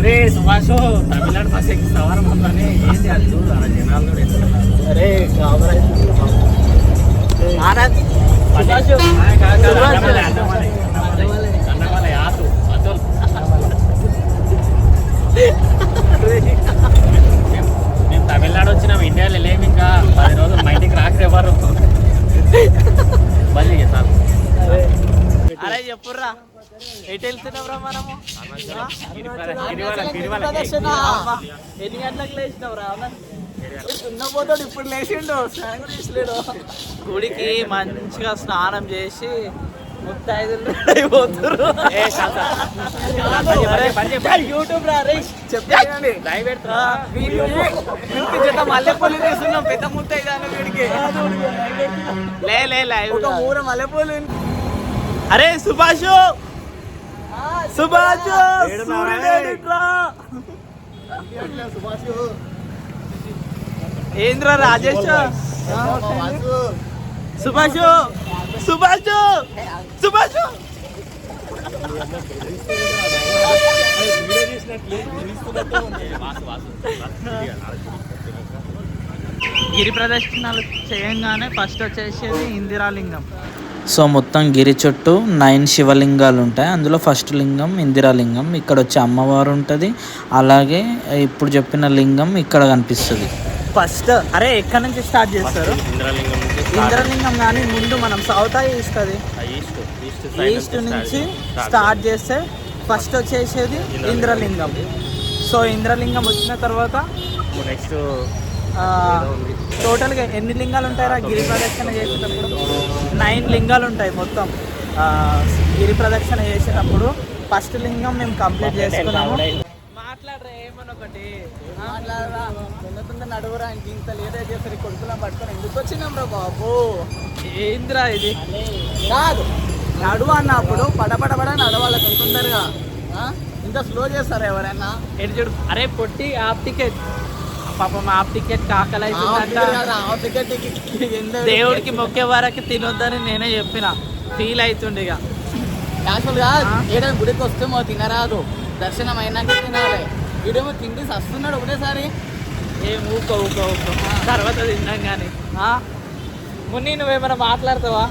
అరే సుభాష్ తమిళనాడు బస్ ఎక్కిస్తావారు మొత్తాన్ని ఏం చేయాలి చూడు అలా జనాలు అరే ఆనంద్ మేము తమిళనాడు వచ్చినాం ఇండియాలో లేము ఇంకా 10 రోజులు మా ఇంటికి రాకరేవారు బంద్ సార్. అరే చెప్పుర్రా ఎటు వెళ్తున్నావురా మనము? ఎన్ని గంటలకు లేచినావురా? పోతాడు ఇప్పుడు లేచిండు, స్నానం కూడా చేసలేడు. గుడికి మంచిగా స్నానం చేసి ముత్తైదులు అయిపోతున్నారు. యూట్యూబ్ రా చెప్పండి మల్లెపూలు తీసుకున్నాం పెద్ద ముత్తైదాను వీడికి. ఒక మూర మల్లెపూలు. అరే సుభాష్ సుభాష్ ఏంద్ర రాజేష్ సుభాష్ సుభాష్ సుభాష్ గిరి ప్రదక్షిణాలు చేయంగానే ఫస్ట్ వచ్చేసేది ఇందిరాలింగం. సో మొత్తం గిరి చుట్టూ 9 శివలింగాలు ఉంటాయి. అందులో ఫస్ట్ లింగం ఇందిరాలింగం. ఇక్కడ వచ్చి అమ్మవారు ఉంటుంది. అలాగే ఇప్పుడు చెప్పిన లింగం ఇక్కడ కనిపిస్తుంది. ఫస్ట్ అరే ఎక్కడి నుంచి స్టార్ట్ చేస్తారు? ఇంద్రలింగం కానీ ముందు మనం సౌత్ ఈస్ట్ ఈస్ట్ నుంచి స్టార్ట్ చేస్తే ఫస్ట్ వచ్చేసేది ఇంద్రలింగం. సో ఇంద్రలింగం వచ్చిన తర్వాత నెక్స్ట్ టోటల్గా ఎన్ని లింగాలు ఉంటాయరా గిరి ప్రదక్షిణ చేసేటప్పుడు? 9 లింగాలు ఉంటాయి మొత్తం. గిరి ప్రదక్షిణ చేసేటప్పుడు ఫస్ట్ లింగం మేము కంప్లీట్ చేసుకున్నాము. మాట్లాడరా ఏమని ఒకటి మాట్లాడరా, నడువురా ఇంక ఇంత లేట్ చేస్తారు కొడుకులం పట్టుకొని ఎందుకు వచ్చినాం రా బాబు? ఏంద్రా ఇది కాదు నడువు అన్నప్పుడు పడపడపడ నడవాళ్ళకి ఎంతుందరుగా ఇంత స్లో చేస్తారు ఎవరైనా ఎటు చూడు. అరే పొట్టి హాఫ్ టికెట్ పాపం హాఫ్ టికెట్ కాకలై దేవుడికి మొక్కే వరకు తినొద్దని నేనే చెప్పిన. ఫీల్ అవుతుండే ఇక యాక్చువల్గా ఏదైనా గుడికి వస్తే మో తినరాదు, దర్శనం అయినాక తినాలి. వీడేమో తిండి వస్తున్నాడు ఒకటేసారి. ఏం ఊకో తర్వాత తిన్నాం కానీ. మున్ని నువ్వేమైనా మాట్లాడతావా?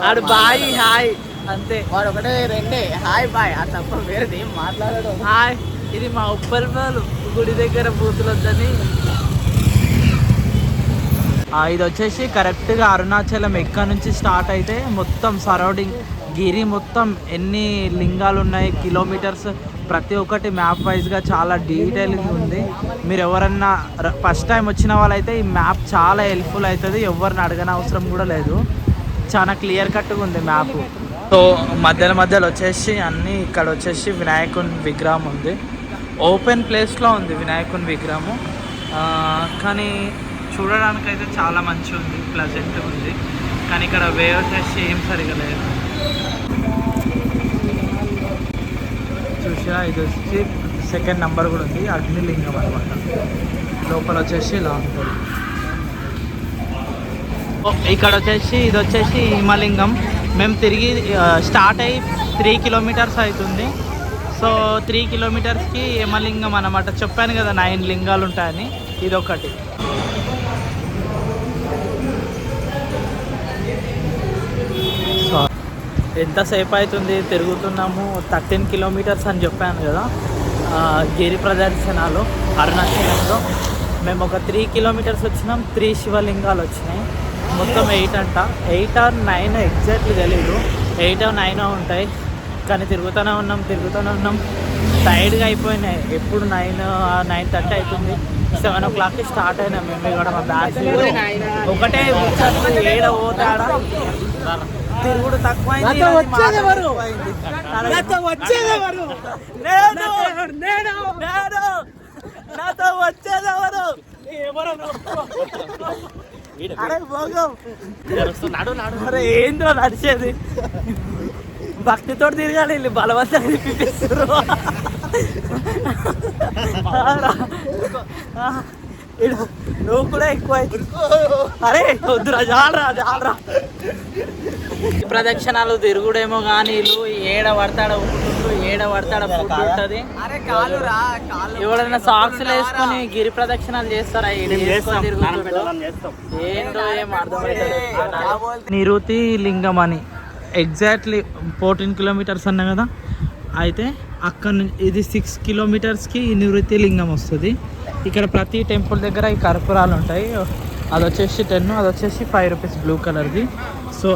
ఆడు బాయ్ హాయ్ అంతే, వాడు ఒకటే రెండే హాయ్ బాయ్ ఆ తప్ప వేరేది ఏం మాట్లాడాడు. హాయ్ ఇది మా ఉప్పల్ వాళ్ళు గుడి దగ్గర బూతులు వద్దని. ఇది వచ్చేసి కరెక్ట్గా అరుణాచలం ఎక్కడి నుంచి స్టార్ట్ అయితే మొత్తం సరౌండింగ్ గిరి మొత్తం ఎన్ని లింగాలు ఉన్నాయి, కిలోమీటర్స్ ప్రతి ఒక్కటి మ్యాప్ వైజ్గా చాలా డీటెయిల్గా ఉంది. మీరు ఎవరన్నా ఫస్ట్ టైం వచ్చిన వాళ్ళైతే ఈ మ్యాప్ చాలా హెల్ప్ఫుల్ అవుతుంది. ఎవరిని అడగని అవసరం కూడా లేదు, చాలా క్లియర్ కట్గా ఉంది మ్యాప్. సో మధ్యలో వచ్చేసి అన్నీ ఇక్కడ వచ్చేసి వినాయకుని విగ్రహం ఉంది. ఓపెన్ ప్లేస్లో ఉంది వినాయకుని విగ్రహము, కానీ చూడడానికైతే చాలా మంచిగా ఉంది, ప్లజెంట్గా ఉంది. కానీ ఇక్కడ వే వచ్చేసి ఏం సరిగా లేదు. చూసా ఇది వచ్చి సెకండ్ నెంబర్ కూడా ఉంది, అగ్నిలింగం అనమాట. లోపల వచ్చేసి ఇలా ఉంటుంది. ఇక్కడ వచ్చేసి ఇది వచ్చేసి హిమలింగం. మేము తిరిగి స్టార్ట్ అయ్యి 3 కిలోమీటర్స్ అవుతుంది. సో 3 కిలోమీటర్స్కి హిమలింగం అనమాట. చెప్పాను కదా 9 లింగాలు ఉంటాయని, ఇదొకటి. సో ఎంతసేపు అవుతుంది తిరుగుతున్నాము? 13 కిలోమీటర్స్ అని చెప్పాను కదా గిరి ప్రదర్శనలో అరుణాచలంలో. మేము ఒక 3 కిలోమీటర్స్ వచ్చినాం. 3 శివలింగాలు వచ్చినాయి. మొత్తం 8 అంట, 8 or 9 ఎగ్జాక్ట్లీ తెలీదు. 8 or 9 ఉంటాయి. కానీ తిరుగుతూనే ఉన్నాం. టైర్డ్గా అయిపోయినాయి. ఎప్పుడు 9:30 అవుతుంది. 7 o'clockకి స్టార్ట్ అయినాం మేము కూడా. మా బ్యాచ్ ఒకటే ఏడ పోతాడా తిరుగుడు తక్కువైంది. నాతో వచ్చేదెవరు? అరే ఏందో నడిచేది, భక్తితో తిరగాలి. వీళ్ళు బలవంతంగా తిప్పిస్తారు. నువ్వు కూడా ఎక్కువ. అరే వద్దురా, చాలరా. ప్రదక్షిణాలు తిరుగుడేమో కానీ వీళ్ళు ఏడ పడతాడ ఊపుతుండ్రు, ఏడ పడతాడ ఫుడ్ ఉంటుంది. ఎవడైనా సాక్స్ వేసుకొని గిరి ప్రదక్షిణాలు చేస్తారా? ఏంటో ఏం అర్థమవుతుంది. నిరుతి లింగం అని ఎగ్జాక్ట్లీ 14 కిలోమీటర్స్ అన్నా కదా. అయితే అక్కడ నుంచి ఇది 6 కిలోమీటర్స్కి ఈ నివృత్తి లింగం వస్తుంది. ఇక్కడ ప్రతి టెంపుల్ దగ్గర ఈ కర్పూరాలు ఉంటాయి. అది వచ్చేసి 10, అది వచ్చేసి 5 రూపీస్ బ్లూ కలర్ది. సో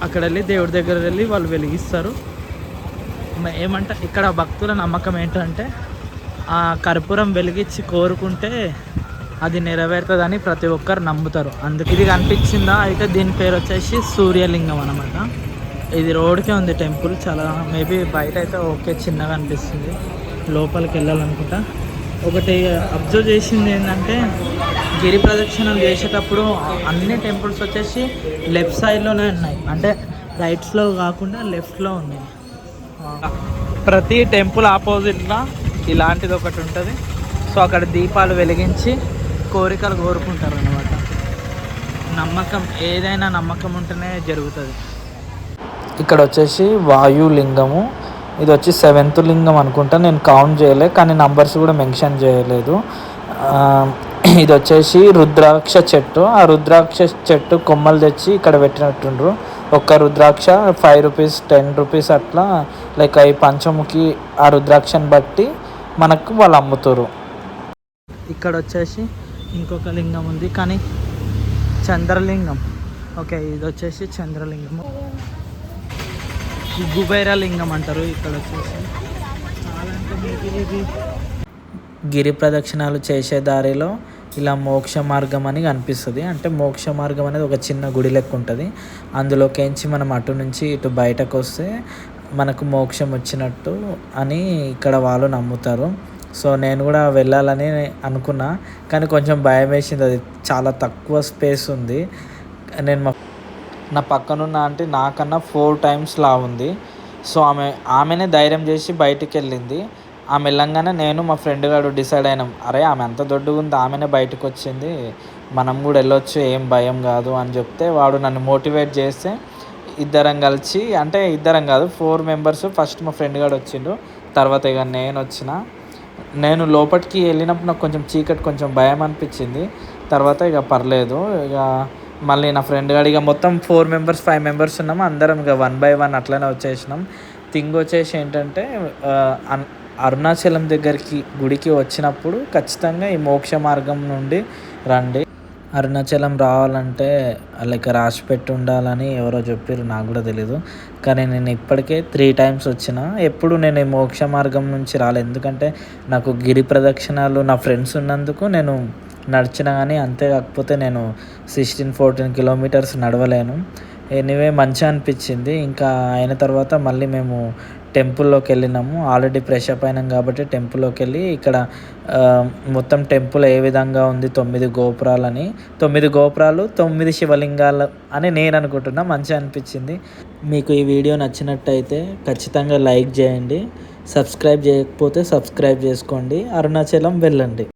అక్కడ వెళ్ళి దేవుడి దగ్గర వెళ్ళి వాళ్ళు వెలిగిస్తారు. ఏమంటే ఇక్కడ భక్తుల నమ్మకం ఏంటంటే ఆ కర్పూరం వెలిగించి కోరుకుంటే అది నెరవేరుతుందని ప్రతి ఒక్కరు నమ్ముతారు. అందుకే ఇది కనిపించిందా? అయితే దీని పేరు వచ్చేసి సూర్యలింగం అనమాట. ఇది రోడ్కే ఉంది టెంపుల్. చాలా మేబీ బయట అయితే ఓకే చిన్నగా అనిపిస్తుంది, లోపలికి వెళ్ళాలనుకుంటా. ఒకటి అబ్జర్వ్ చేసింది ఏంటంటే గిరి ప్రదక్షిణలు చేసేటప్పుడు అన్ని టెంపుల్స్ వచ్చేసి లెఫ్ట్ సైడ్లోనే ఉన్నాయి, అంటే రైట్స్లో కాకుండా లెఫ్ట్లో ఉన్నాయి. ప్రతి టెంపుల్ ఆపోజిట్లో ఇలాంటిది ఒకటి ఉంటుంది. సో అక్కడ దీపాలు వెలిగించి కోరికలు కోరుకుంటారు అన్నమాట. నమ్మకం, ఏదైనా నమ్మకం ఉంటేనే జరుగుతుంది. ఇక్కడ వచ్చేసి వాయులింగము, ఇది వచ్చి 7th లింగం అనుకుంటా, నేను కౌంట్ చేయలే కానీ నంబర్స్ కూడా మెన్షన్ చేయలేదు. ఇది వచ్చేసి రుద్రాక్ష చెట్టు. ఆ రుద్రాక్ష చెట్టు కొమ్మలు తెచ్చి ఇక్కడ పెట్టినట్టుండ్రు. ఒక్క రుద్రాక్ష 5 రూపీస్ 10 రూపీస్ అట్లా, లైక్ ఈ పంచముఖి ఆ రుద్రాక్షని బట్టి మనకు వాళ్ళు అమ్ముతారు. ఇక్కడ వచ్చేసి ఇంకొక లింగం ఉంది కానీ చంద్రలింగం. ఓకే, ఇది వచ్చేసి చంద్రలింగము, కుబేర లింగం అంటారు. ఇక్కడ వచ్చేసి చాలా అంటే గిరి ప్రదక్షిణాలు చేసే దారిలో ఇలా మోక్ష మార్గం అని కనిపిస్తుంది. అంటే మోక్ష మార్గం అనేది ఒక చిన్న గుడి లెక్క ఉంటుంది. అందులోకించి మనం అటు నుంచి ఇటు బయటకు వస్తే మనకు మోక్షం వచ్చినట్టు అని ఇక్కడ వాళ్ళు నమ్ముతారు. సో నేను కూడా వెళ్ళాలని అనుకున్నా కానీ కొంచెం భయం వేసింది. అది చాలా తక్కువ స్పేస్ ఉంది. నేను నా పక్కనున్న ఆంటీ నాకన్నా 4 times లా ఉంది. సో ఆమెనే ధైర్యం చేసి బయటికి వెళ్ళింది. ఆమె వెళ్ళంగానే నేను మా ఫ్రెండ్ గారు డిసైడ్ అయినాం, అరే ఆమె ఎంత దొడ్డుగా ఉంది, ఆమెనే బయటకు వచ్చింది, మనం కూడా వెళ్ళొచ్చు, ఏం భయం కాదు అని చెప్తే వాడు నన్ను మోటివేట్ చేస్తే ఇద్దరం కలిసి, అంటే ఇద్దరం కాదు 4 members, ఫస్ట్ మా ఫ్రెండ్ గారు వచ్చిండు, తర్వాత ఇక నేను వచ్చిన. నేను లోపలికి వెళ్ళినప్పుడు నాకు కొంచెం చీకటి, కొంచెం భయం అనిపించింది. తర్వాత ఇక పర్లేదు, ఇక మళ్ళీ నా ఫ్రెండ్ గారు ఇక మొత్తం 4 members 5 members ఉన్నాము, అందరం ఇక 1 by 1 అట్లనే వచ్చేసినాం. థింగ్ వచ్చేసి ఏంటంటే అరుణాచలం దగ్గరికి గుడికి వచ్చినప్పుడు ఖచ్చితంగా ఈ మోక్ష మార్గం నుండి రండి. అరుణాచలం రావాలంటే లైక్ రాసి పెట్టి ఉండాలని ఎవరో చెప్పారు, నాకు కూడా తెలీదు. కానీ నేను ఇప్పటికే 3 times వచ్చిన. ఎప్పుడు నేను ఈ మోక్ష మార్గం నుంచి రాలేదు, ఎందుకంటే నాకు గిరి ప్రదక్షిణాలు నా ఫ్రెండ్స్ ఉన్నందుకు నేను నడిచిన. కానీ అంతే, కాకపోతే నేను 16-14 kilometers నడవలేను. ఎనీవే మంచిగా అనిపించింది. ఇంకా అయిన తర్వాత మళ్ళీ మేము టెంపుల్లోకి వెళ్ళినాము. ఆల్రెడీ ఫ్రెష్ అప్ అయినాం కాబట్టి టెంపుల్లోకి వెళ్ళి ఇక్కడ మొత్తం టెంపుల్ ఏ విధంగా ఉంది, 9 గోపురాలని, 9 గోపురాలు 9 శివలింగాలు అని నేను అనుకుంటున్నా. మంచిగా అనిపించింది. మీకు ఈ వీడియో నచ్చినట్టయితే ఖచ్చితంగా లైక్ చేయండి, సబ్స్క్రైబ్ చేయకపోతే సబ్స్క్రైబ్ చేసుకోండి, అరుణాచలం వెళ్ళండి.